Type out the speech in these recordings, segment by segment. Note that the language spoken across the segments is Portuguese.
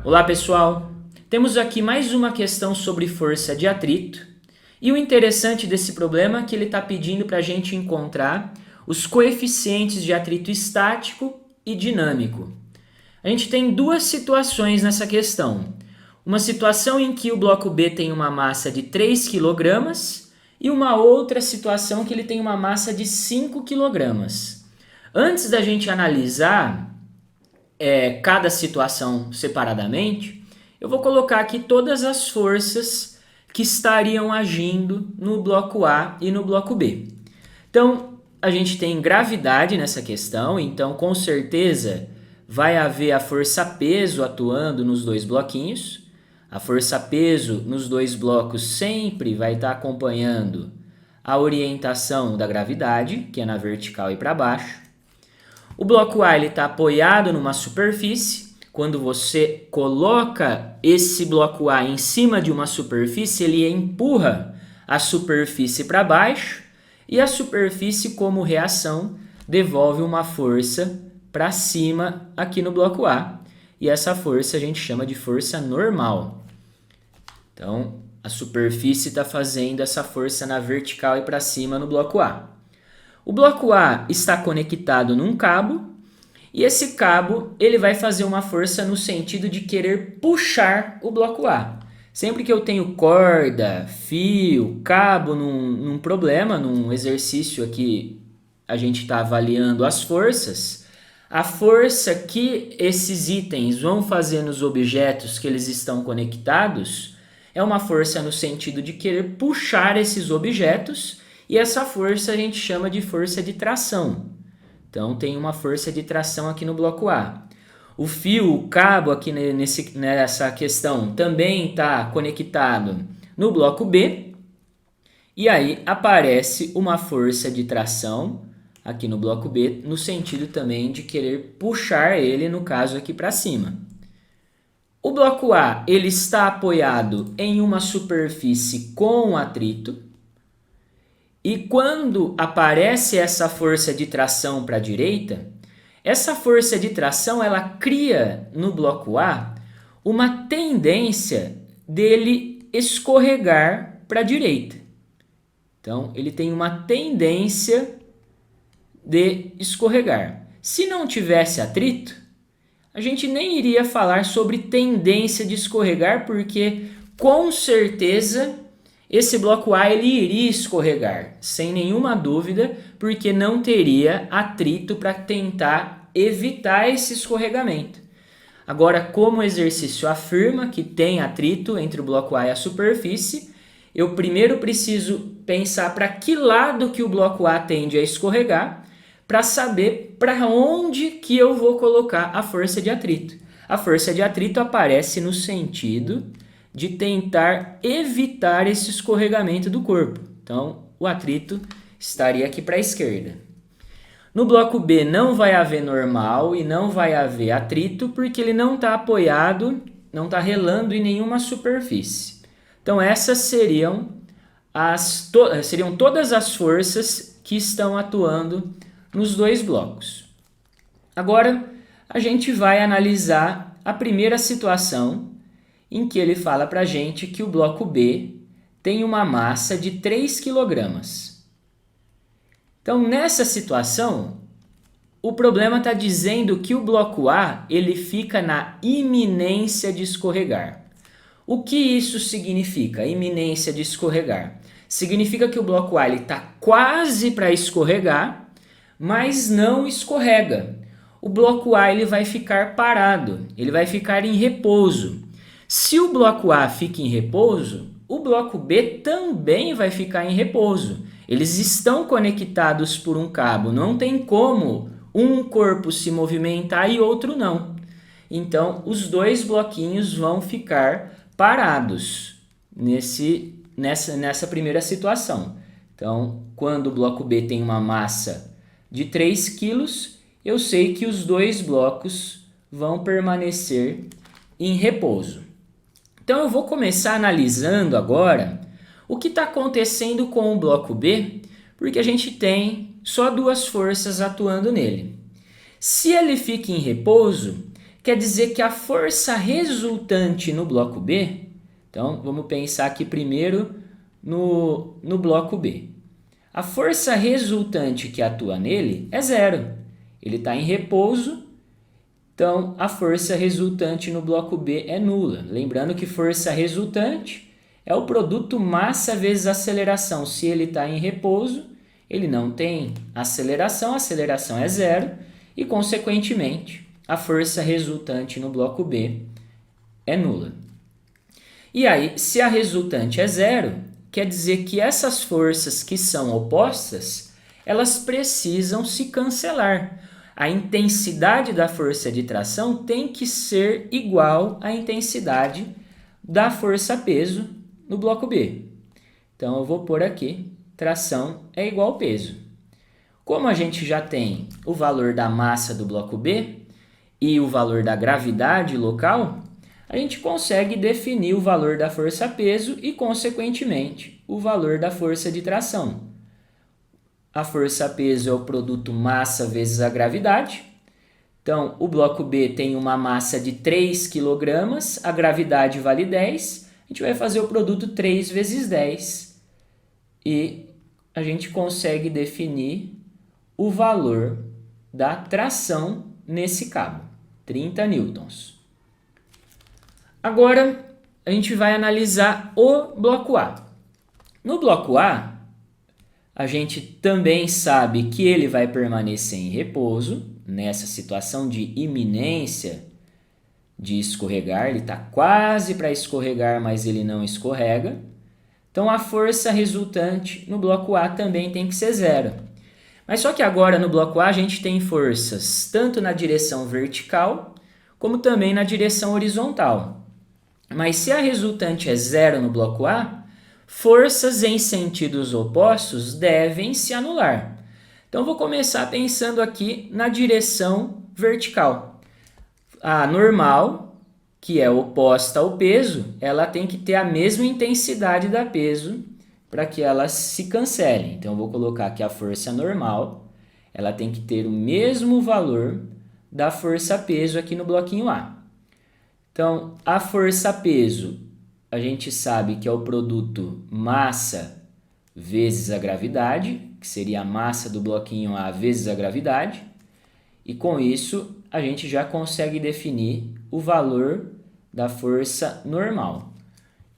Olá pessoal, temos aqui mais uma questão sobre força de atrito e o interessante desse problema é que ele está pedindo para a gente encontrar os coeficientes de atrito estático e dinâmico. A gente tem duas situações nessa questão. Uma situação em que o bloco B tem uma massa de 3 kg e uma outra situação que ele tem uma massa de 5 kg. Antes da gente analisar cada situação separadamente, eu vou colocar aqui todas as forças que estariam agindo no bloco A e no bloco B. Então, a gente tem gravidade nessa questão, então com certeza vai haver a força-peso atuando nos dois bloquinhos. A força-peso nos dois blocos sempre vai estar acompanhando a orientação da gravidade, que é na vertical e para baixo. O bloco A está apoiado numa superfície. Quando você coloca esse bloco A em cima de uma superfície, ele empurra a superfície para baixo e a superfície, como reação, devolve uma força para cima aqui no bloco A. E essa força a gente chama de força normal. Então, a superfície está fazendo essa força na vertical e para cima no bloco A. O bloco A está conectado num cabo e esse cabo ele vai fazer uma força no sentido de querer puxar o bloco A. Sempre que eu tenho corda, fio, cabo num problema, num exercício aqui a gente está avaliando as forças, a força que esses itens vão fazer nos objetos que eles estão conectados é uma força no sentido de querer puxar esses objetos. E essa força a gente chama de força de tração. Então, tem uma força de tração aqui no bloco A. O fio, o cabo aqui nessa questão também está conectado no bloco B. E aí aparece uma força de tração aqui no bloco B, no sentido também de querer puxar ele, no caso aqui para cima. O bloco A ele está apoiado em uma superfície com atrito. E quando aparece essa força de tração para a direita, essa força de tração ela cria no bloco A uma tendência dele escorregar para a direita. Então, ele tem uma tendência de escorregar. Se não tivesse atrito, a gente nem iria falar sobre tendência de escorregar, porque com certeza esse bloco A ele iria escorregar, sem nenhuma dúvida, porque não teria atrito para tentar evitar esse escorregamento. Agora, como o exercício afirma que tem atrito entre o bloco A e a superfície, eu primeiro preciso pensar para que lado que o bloco A tende a escorregar, para saber para onde que eu vou colocar a força de atrito. A força de atrito aparece no sentido de tentar evitar esse escorregamento do corpo. Então, o atrito estaria aqui para a esquerda. No bloco B não vai haver normal e não vai haver atrito, porque ele não está apoiado, não está relando em nenhuma superfície. Então, essas seriam todas as forças que estão atuando nos dois blocos. Agora, a gente vai analisar a primeira situação, em que ele fala para a gente que o bloco B tem uma massa de 3 kg. Então, nessa situação, o problema está dizendo que o bloco A ele fica na iminência de escorregar. O que isso significa, iminência de escorregar? Significa que o bloco A está quase para escorregar, mas não escorrega. O bloco A ele vai ficar parado, ele vai ficar em repouso. Se o bloco A fica em repouso, o bloco B também vai ficar em repouso. Eles estão conectados por um cabo, não tem como um corpo se movimentar e outro não. Então, os dois bloquinhos vão ficar parados nessa primeira situação. Então, quando o bloco B tem uma massa de 3 kg, eu sei que os dois blocos vão permanecer em repouso. Então, eu vou começar analisando agora o que está acontecendo com o bloco B, porque a gente tem só duas forças atuando nele. Se ele fica em repouso, quer dizer que a força resultante no bloco B, então vamos pensar aqui primeiro no bloco B. A força resultante que atua nele é zero. Ele está em repouso, então a força resultante no bloco B é nula. Lembrando que força resultante é o produto massa vezes aceleração. Se ele está em repouso, ele não tem aceleração, a aceleração é zero e, consequentemente, a força resultante no bloco B é nula. E aí, se a resultante é zero, quer dizer que essas forças que são opostas, elas precisam se cancelar. A intensidade da força de tração tem que ser igual à intensidade da força-peso no bloco B. Então, eu vou pôr aqui, tração é igual ao peso. Como a gente já tem o valor da massa do bloco B e o valor da gravidade local, a gente consegue definir o valor da força-peso e, consequentemente, o valor da força de tração. A força-peso é o produto massa vezes a gravidade. Então, o bloco B tem uma massa de 3 kg, a gravidade vale 10. A gente vai fazer o produto 3 vezes 10 e a gente consegue definir o valor da tração nesse cabo, 30 newtons. Agora, a gente vai analisar o bloco A. No bloco A, a gente também sabe que ele vai permanecer em repouso, nessa situação de iminência de escorregar. Ele está quase para escorregar, mas ele não escorrega. Então, a força resultante no bloco A também tem que ser zero. Mas só que agora no bloco A a gente tem forças tanto na direção vertical, como também na direção horizontal. Mas se a resultante é zero no bloco A, forças em sentidos opostos devem se anular. Então, vou começar pensando aqui na direção vertical. A normal, que é oposta ao peso, ela tem que ter a mesma intensidade da peso para que elas se cancelem. Então, eu vou colocar que a força normal ela tem que ter o mesmo valor da força-peso aqui no bloquinho A. Então, a força-peso, a gente sabe que é o produto massa vezes a gravidade, que seria a massa do bloquinho A vezes a gravidade. E com isso, a gente já consegue definir o valor da força normal,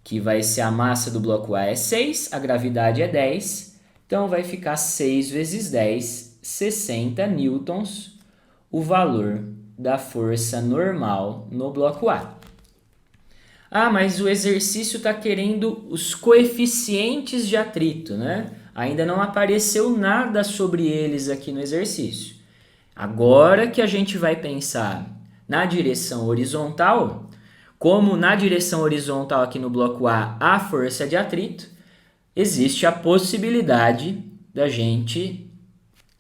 que vai ser a massa do bloco A é 6, a gravidade é 10. Então, vai ficar 6 vezes 10, 60 newtons, o valor da força normal no bloco A. Ah, mas o exercício está querendo os coeficientes de atrito, né? Ainda não apareceu nada sobre eles aqui no exercício. Agora que a gente vai pensar na direção horizontal, como na direção horizontal aqui no bloco A há força de atrito, existe a possibilidade da gente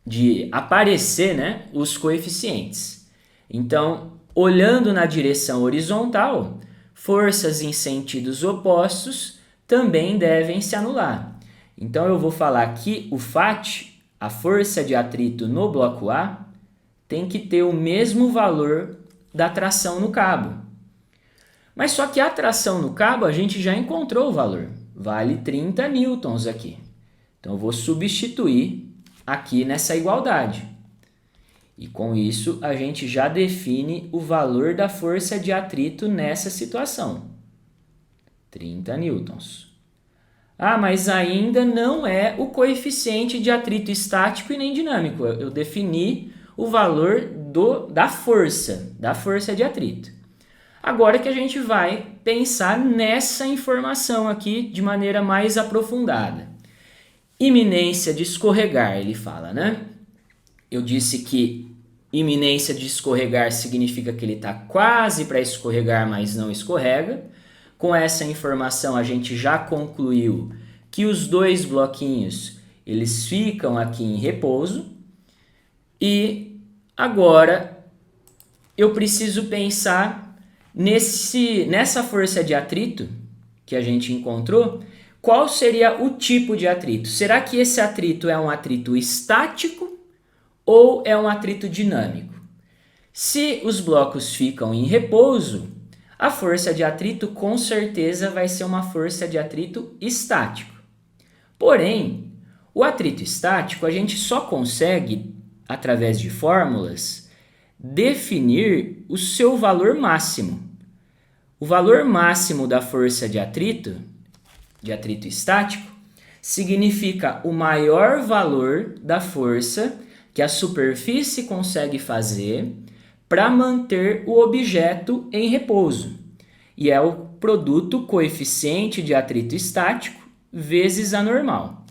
de aparecer, né, os coeficientes. Então, olhando na direção horizontal, forças em sentidos opostos também devem se anular. Então, eu vou falar que o FAT, a força de atrito no bloco A, tem que ter o mesmo valor da tração no cabo. Mas só que a tração no cabo a gente já encontrou o valor. Vale 30 newtons aqui. Então, eu vou substituir aqui nessa igualdade. E com isso, a gente já define o valor da força de atrito nessa situação. 30 newtons. Ah, mas ainda não é o coeficiente de atrito estático e nem dinâmico. Eu defini o valor da força de atrito. Agora que a gente vai pensar nessa informação aqui de maneira mais aprofundada. Iminência de escorregar, ele fala, né? Eu disse que iminência de escorregar significa que ele está quase para escorregar, mas não escorrega. Com essa informação, a gente já concluiu que os dois bloquinhos eles ficam aqui em repouso. E agora eu preciso pensar nessa força de atrito que a gente encontrou. Qual seria o tipo de atrito? Será que esse atrito é um atrito estático ou é um atrito dinâmico? Se os blocos ficam em repouso, a força de atrito com certeza vai ser uma força de atrito estático. Porém, o atrito estático a gente só consegue, através de fórmulas, definir o seu valor máximo. O valor máximo da força de atrito estático, significa o maior valor da força que a superfície consegue fazer para manter o objeto em repouso. E é o produto coeficiente de atrito estático vezes a normal.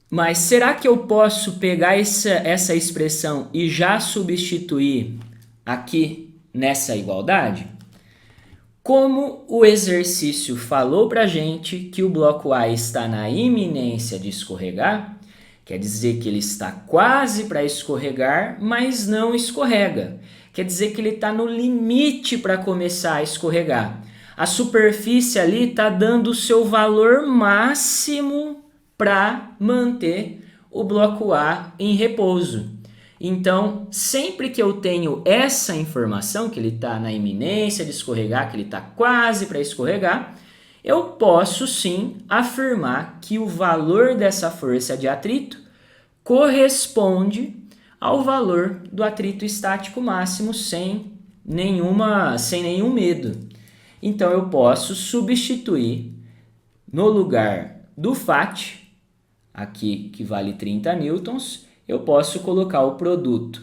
Mas será que eu posso pegar essa expressão e já substituir aqui nessa igualdade? Como o exercício falou para a gente que o bloco A está na iminência de escorregar, quer dizer que ele está quase para escorregar, mas não escorrega. Quer dizer que ele está no limite para começar a escorregar. A superfície ali está dando o seu valor máximo para manter o bloco A em repouso. Então, sempre que eu tenho essa informação, que ele está na iminência de escorregar, que ele está quase para escorregar, eu posso sim afirmar que o valor dessa força de atrito corresponde ao valor do atrito estático máximo sem nenhum medo. Então, eu posso substituir no lugar do FAT, aqui que vale 30 newtons, eu posso colocar o produto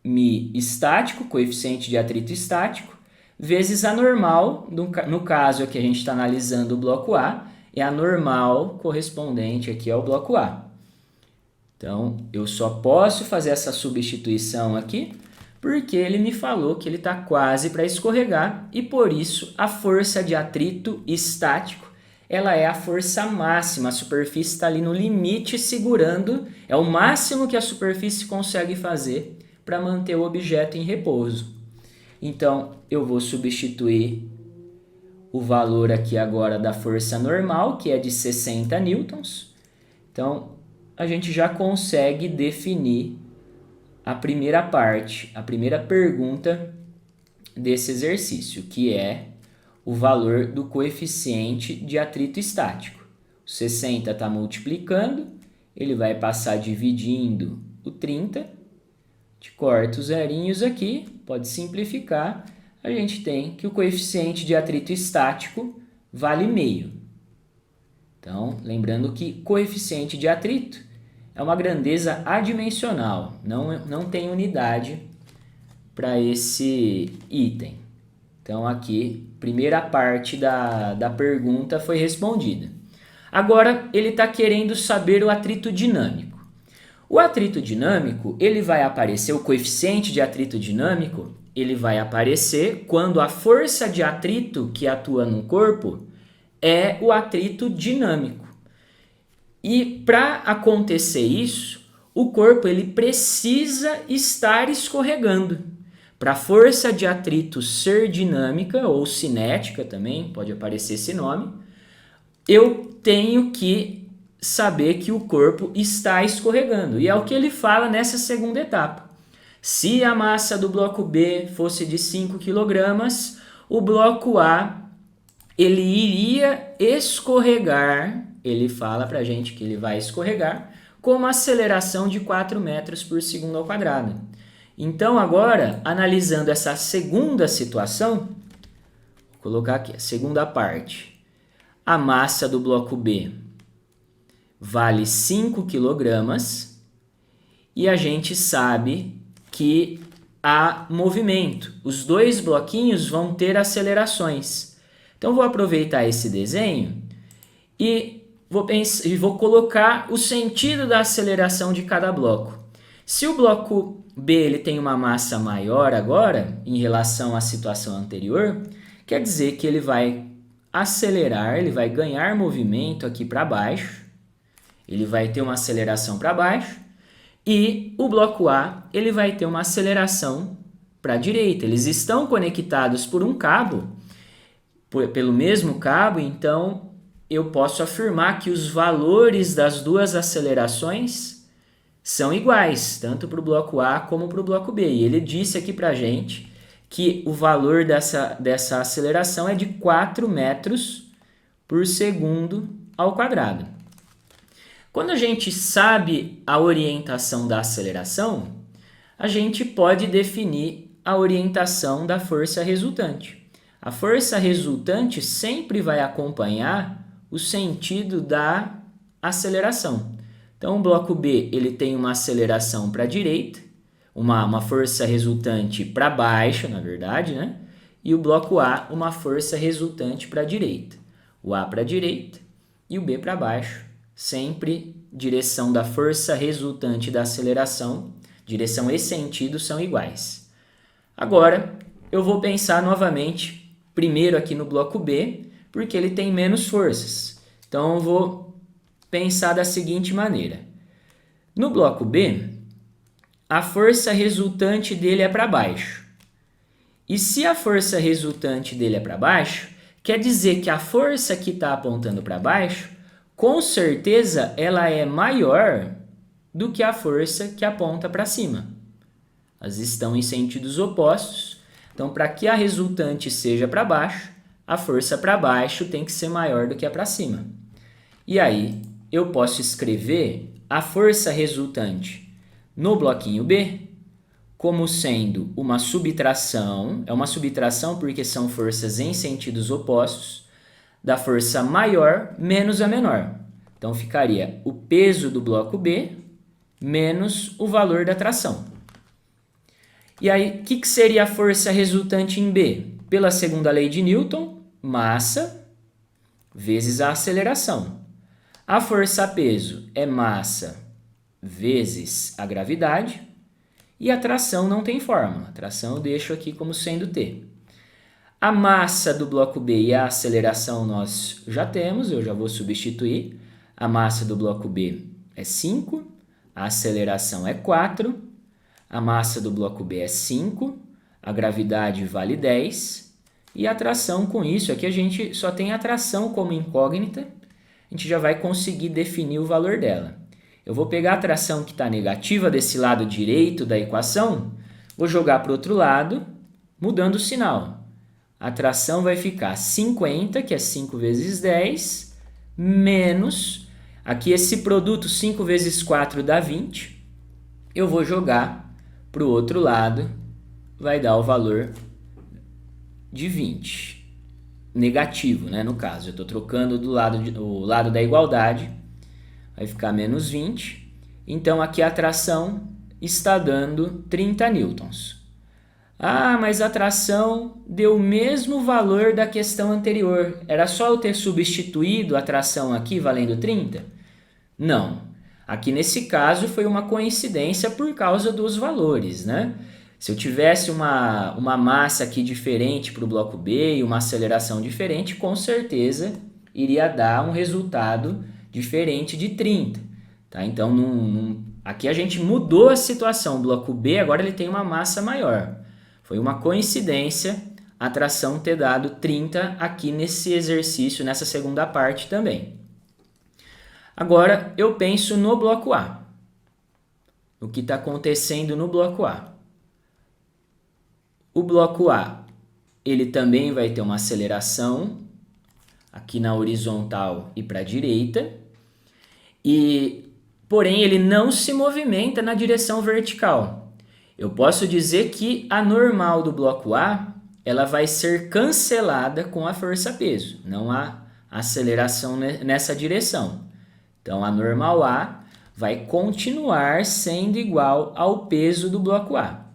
μ estático, coeficiente de atrito estático, vezes a normal, no caso aqui a gente está analisando o bloco A, é a normal correspondente aqui ao bloco A. Então, eu só posso fazer essa substituição aqui porque ele me falou que ele está quase para escorregar e, por isso, a força de atrito estático ela é a força máxima, a superfície está ali no limite segurando, é o máximo que a superfície consegue fazer para manter o objeto em repouso. Então, eu vou substituir o valor aqui agora da força normal, que é de 60 newtons. Então, a gente já consegue definir a primeira parte, a primeira pergunta desse exercício, que é o valor do coeficiente de atrito estático. O 60 está multiplicando, ele vai passar dividindo o 30, te corta os zerinhos aqui, pode simplificar, a gente tem que o coeficiente de atrito estático vale meio. Então, lembrando que coeficiente de atrito é uma grandeza adimensional, não tem unidade para esse item. Então, aqui, primeira parte da pergunta foi respondida. Agora, ele está querendo saber o atrito dinâmico. O atrito dinâmico, ele vai aparecer, o coeficiente de atrito dinâmico, ele vai aparecer quando a força de atrito que atua no corpo é o atrito dinâmico. E para acontecer isso, o corpo ele precisa estar escorregando. Para a força de atrito ser dinâmica ou cinética também, pode aparecer esse nome, eu tenho que saber que o corpo está escorregando. E é o que ele fala nessa segunda etapa. Se a massa do bloco B fosse de 5 kg, o bloco A ele iria escorregar, ele fala para a gente que ele vai escorregar, com uma aceleração de 4 metros por segundo ao quadrado. Então, agora, analisando essa segunda situação, vou colocar aqui a segunda parte. A massa do bloco B vale 5 kg e a gente sabe que há movimento. Os dois bloquinhos vão ter acelerações. Então, vou aproveitar esse desenho e vou colocar o sentido da aceleração de cada bloco. Se o bloco B ele tem uma massa maior agora, em relação à situação anterior, quer dizer que ele vai acelerar, ele vai ganhar movimento aqui para baixo, ele vai ter uma aceleração para baixo, e o bloco A ele vai ter uma aceleração para a direita. Eles estão conectados por um cabo, pelo mesmo cabo, então eu posso afirmar que os valores das duas acelerações são iguais, tanto para o bloco A como para o bloco B. E ele disse aqui para a gente que o valor dessa aceleração é de 4 metros por segundo ao quadrado. Quando a gente sabe a orientação da aceleração, a gente pode definir a orientação da força resultante. A força resultante sempre vai acompanhar o sentido da aceleração. Então, o bloco B ele tem uma aceleração para a direita, uma força resultante para baixo, na verdade, né? E o bloco A, uma força resultante para a direita. O A para a direita e o B para baixo, sempre direção da força resultante da aceleração, direção e sentido são iguais. Agora, eu vou pensar novamente, primeiro aqui no bloco B, porque ele tem menos forças. Então, eu vou pensar da seguinte maneira. No bloco B, a força resultante dele é para baixo. E se a força resultante dele é para baixo, quer dizer que a força que está apontando para baixo, com certeza ela é maior do que a força que aponta para cima. Elas estão em sentidos opostos. Então, para que a resultante seja para baixo, a força para baixo tem que ser maior do que a para cima. E aí, eu posso escrever a força resultante no bloquinho B como sendo uma subtração, é uma subtração porque são forças em sentidos opostos, da força maior menos a menor. Então, ficaria o peso do bloco B menos o valor da tração. E aí, o que seria a força resultante em B? Pela segunda lei de Newton, massa vezes a aceleração. A força-peso é massa vezes a gravidade. E a tração não tem fórmula. A tração eu deixo aqui como sendo T. A massa do bloco B e a aceleração nós já temos, eu já vou substituir. A massa do bloco B é 5, a aceleração é 4, a massa do bloco B é 5, a gravidade vale 10, e a tração com isso, aqui a gente só tem a tração como incógnita, a gente já vai conseguir definir o valor dela. Eu vou pegar a tração que está negativa desse lado direito da equação, vou jogar para o outro lado, mudando o sinal. A tração vai ficar 50, que é 5 vezes 10, menos, aqui esse produto 5 vezes 4 dá 20, eu vou jogar para o outro lado, vai dar o valor de 20. Negativo, né, no caso, eu estou trocando o lado da igualdade, vai ficar menos 20. Então, aqui a tração está dando 30 newtons. Ah, mas a tração deu o mesmo valor da questão anterior. Era só eu ter substituído a tração aqui valendo 30? Não. Aqui nesse caso foi uma coincidência por causa dos valores, né? Se eu tivesse uma massa aqui diferente para o bloco B e uma aceleração diferente, com certeza iria dar um resultado diferente de 30. Tá? Então, aqui a gente mudou a situação. O bloco B agora ele tem uma massa maior. Foi uma coincidência a tração ter dado 30 aqui nesse exercício, nessa segunda parte também. Agora, eu penso no bloco A. O que está acontecendo no bloco A. O bloco A, ele também vai ter uma aceleração aqui na horizontal e para a direita, porém ele não se movimenta na direção vertical. Eu posso dizer que a normal do bloco A ela vai ser cancelada com a força-peso, não há aceleração nessa direção. Então a normal A vai continuar sendo igual ao peso do bloco A.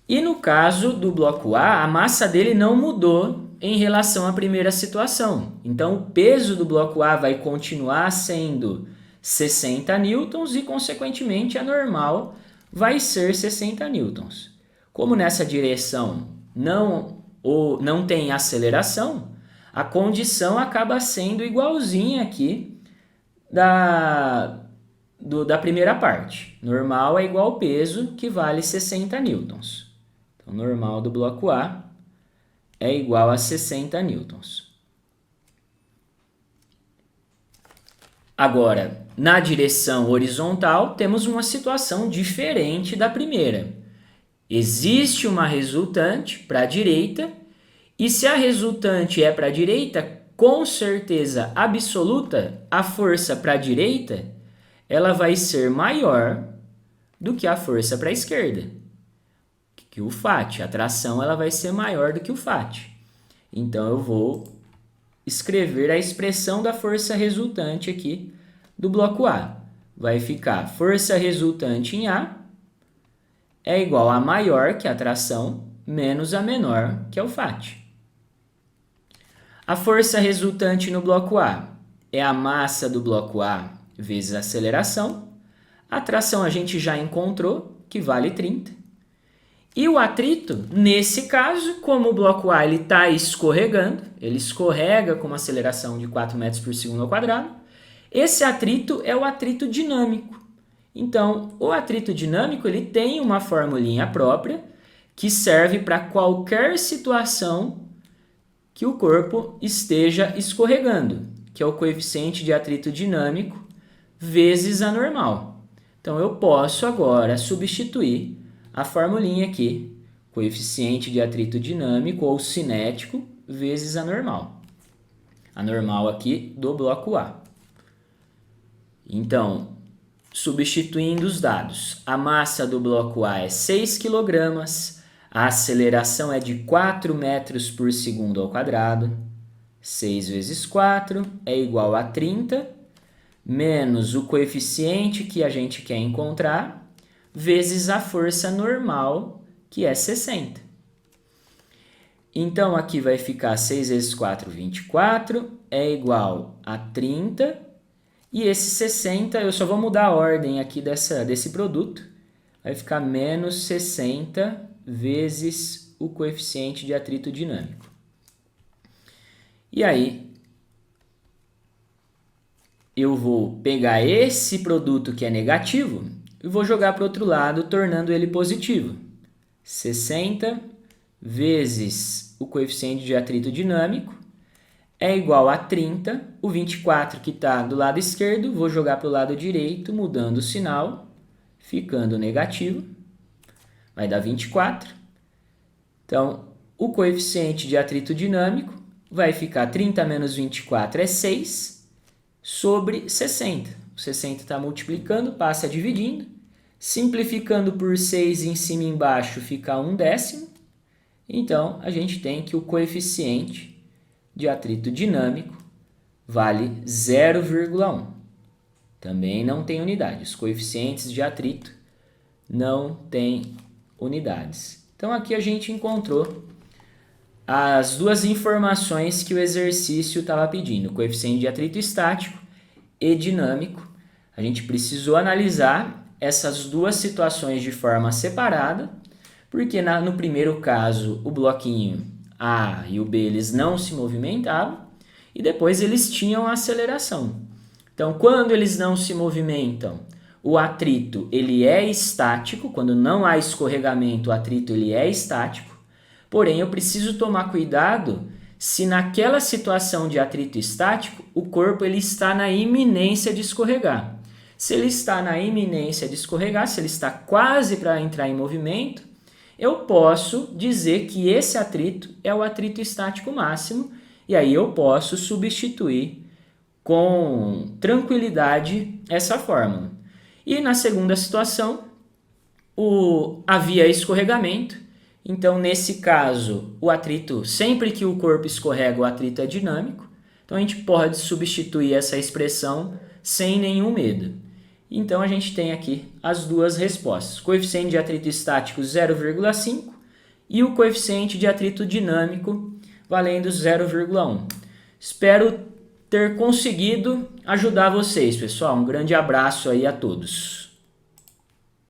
E no caso do bloco A, a massa dele não mudou em relação à primeira situação. Então, o peso do bloco A vai continuar sendo 60 newtons e, consequentemente, a normal vai ser 60 newtons. Como nessa direção não tem aceleração, a condição acaba sendo igualzinha aqui da primeira parte. Normal é igual ao peso, que vale 60 newtons. Então, o normal do bloco A é igual a 60 newtons. Agora, na direção horizontal, temos uma situação diferente da primeira. Existe uma resultante para a direita, e se a resultante é para a direita, com certeza absoluta, a força para a direita ela vai ser maior do que a força para a esquerda, que o FAT. A tração ela vai ser maior do que o FAT. Então, eu vou escrever a expressão da força resultante aqui do bloco A. Vai ficar força resultante em A é igual a maior, que é a tração, menos a menor, que é o FAT. A força resultante no bloco A é a massa do bloco A vezes a aceleração. A tração a gente já encontrou, que vale 30. E o atrito, nesse caso, como o bloco A está escorregando, ele escorrega com uma aceleração de 4 metros por segundo ao quadrado, esse atrito é o atrito dinâmico. Então, o atrito dinâmico ele tem uma formulinha própria que serve para qualquer situação que o corpo esteja escorregando, que é o coeficiente de atrito dinâmico vezes a normal. Então, eu posso agora substituir a formulinha aqui, coeficiente de atrito dinâmico ou cinético vezes a normal. A normal aqui do bloco A. Então, substituindo os dados, a massa do bloco A é 6 kg, a aceleração é de 4 metros por segundo ao quadrado, 6 vezes 4 é igual a 30, menos o coeficiente que a gente quer encontrar, vezes a força normal, que é 60. Então, aqui vai ficar 6 vezes 4, 24, é igual a 30, e esse 60, eu só vou mudar a ordem aqui desse produto, vai ficar menos 60 vezes o coeficiente de atrito dinâmico. E aí, eu vou pegar esse produto que é negativo e vou jogar para o outro lado, tornando ele positivo. 60 vezes o coeficiente de atrito dinâmico é igual a 30. O 24 que está do lado esquerdo, vou jogar para o lado direito, mudando o sinal, ficando negativo. Vai dar 24. Então, o coeficiente de atrito dinâmico vai ficar 30 menos 24 é 6 sobre 60. O 60 está multiplicando, passa dividindo. Simplificando por 6 em cima e embaixo fica 1/10. Então, a gente tem que o coeficiente de atrito dinâmico vale 0,1. Também não tem unidade. Os coeficientes de atrito não têm unidades. Então, aqui a gente encontrou as duas informações que o exercício estava pedindo, coeficiente de atrito estático e dinâmico. A gente precisou analisar essas duas situações de forma separada, porque no primeiro caso o bloquinho A e o B eles não se movimentavam e depois eles tinham aceleração. Então, quando eles não se movimentam, o atrito ele é estático, quando não há escorregamento, o atrito ele é estático. Porém, eu preciso tomar cuidado se naquela situação de atrito estático, o corpo ele está na iminência de escorregar. Se ele está na iminência de escorregar, se ele está quase para entrar em movimento, eu posso dizer que esse atrito é o atrito estático máximo, e aí eu posso substituir com tranquilidade essa fórmula. E na segunda situação, havia escorregamento. Então, nesse caso, o atrito, sempre que o corpo escorrega, o atrito é dinâmico. Então, a gente pode substituir essa expressão sem nenhum medo. Então, a gente tem aqui as duas respostas. Coeficiente de atrito estático 0,5 e o coeficiente de atrito dinâmico valendo 0,1. Espero ter conseguido ajudar vocês, pessoal. Um grande abraço aí a todos.